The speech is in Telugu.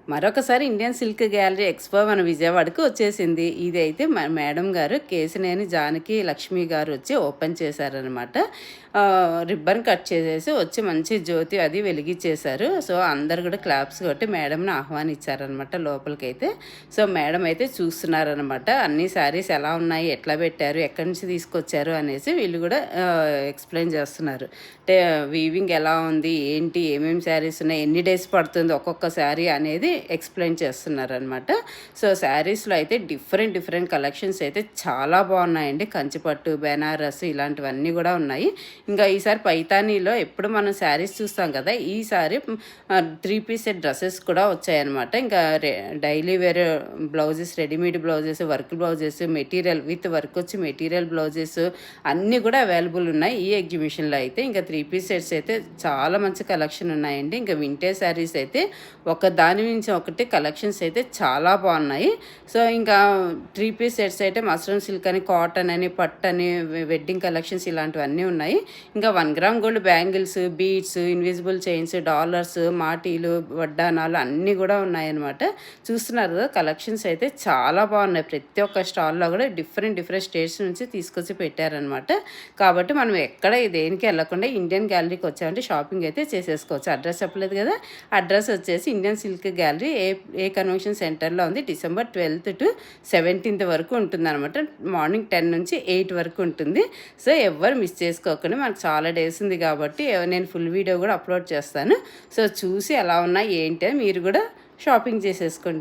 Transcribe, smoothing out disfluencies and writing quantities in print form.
మరొకసారి ఇండియన్ సిల్క్ గ్యాలరీ ఎక్స్పో మన విజయవాడకు వచ్చేసింది. ఇదైతే మేడం గారు కేశినేని జానకి లక్ష్మి గారు వచ్చి ఓపెన్ చేశారనమాట. రిబ్బన్ కట్ చేసేసి వచ్చి మంచి జ్యోతి అది వెలిగించేశారు. సో అందరు కూడా క్లాప్స్ కొట్టి మేడంని ఆహ్వానించారనమాట లోపలికైతే. సో మేడం అయితే చూస్తున్నారనమాట అన్ని శారీస్ ఎలా ఉన్నాయి, ఎట్లా పెట్టారు, ఎక్కడి నుంచి తీసుకొచ్చారు అనేసి వీళ్ళు కూడా ఎక్స్ప్లెయిన్ చేస్తున్నారు. అంటే వీవింగ్ ఎలా ఉంది, ఏంటి, ఏమేమి శారీస్ ఉన్నాయి, ఎన్ని డేస్ పడుతుంది ఒక్కొక్క శారీ అనేది ఎక్స్ప్లెయిన్ చేస్తున్నారనమాట. సో శారీస్లో అయితే డిఫరెంట్ కలెక్షన్స్ అయితే చాలా బాగున్నాయండి. కంచిపట్టు, బెనారస్ ఇలాంటివన్నీ కూడా ఉన్నాయి. ఇంకా ఈసారి పైతానీలో ఎప్పుడు మనం శారీస్ చూస్తాం కదా, ఈసారి 3 పీస్ సెట్ డ్రెస్సెస్ కూడా వచ్చాయన్నమాట. ఇంకా daily wear blouses, readymade blouses, work blouses, material with work వచ్చి మెటీరియల్ బ్లౌజెస్ అన్నీ కూడా అవైలబుల్ ఉన్నాయి ఈ ఎగ్జిబిషన్లో అయితే. ఇంకా 3 పీస్ సెట్స్ అయితే చాలా మంచి కలెక్షన్ ఉన్నాయండి. ఇంకా వింటేజ్ శారీస్ అయితే ఒక దాని నుంచి ఒకటి కలెక్షన్స్ అయితే చాలా బాగున్నాయి. సో ఇంకా 3 పీస్ సెట్స్ అయితే మస్రూమ్ సిల్క్ అని, కాటన్ అని, పట్టు అని, వెడ్డింగ్ కలెక్షన్స్ ఇలాంటివన్నీ ఉన్నాయి. ఇంకా 1 gram gold bangles, beads, invisible chains, dollars, మాటీలు, వడ్డానాలు అన్నీ కూడా ఉన్నాయన్నమాట. చూస్తున్నారు కదా, కలెక్షన్స్ అయితే చాలా బాగున్నాయి. ప్రతి ఒక్క స్టాల్లో కూడా డిఫరెంట్ స్టేట్స్ నుంచి తీసుకొచ్చి పెట్టారనమాట. కాబట్టి మనం ఎక్కడ దేనికి వెళ్ళకుండా ఇండియన్ గ్యాలరీకి వచ్చామంటే షాపింగ్ అయితే చేసేసుకోవచ్చు. అడ్రస్ చెప్పలేదు కదా, అడ్రస్ వచ్చేసి ఇండియన్ సిల్క్ గ్యాలరీ ఏ కన్వెన్షన్ సెంటర్లో ఉంది. December 12th to 17th వరకు ఉంటుంది అనమాట. మార్నింగ్ 10 నుంచి 8 వరకు ఉంటుంది. సో ఎవరు మిస్ చేసుకోకండి. మనకు చాలా డేస్ ఉంది కాబట్టి నేను ఫుల్ వీడియో కూడా అప్లోడ్ చేస్తాను. సో చూసి ఎలా ఉన్నాయి ఏంటి మీరు కూడా షాపింగ్ చేసేసుకోండి.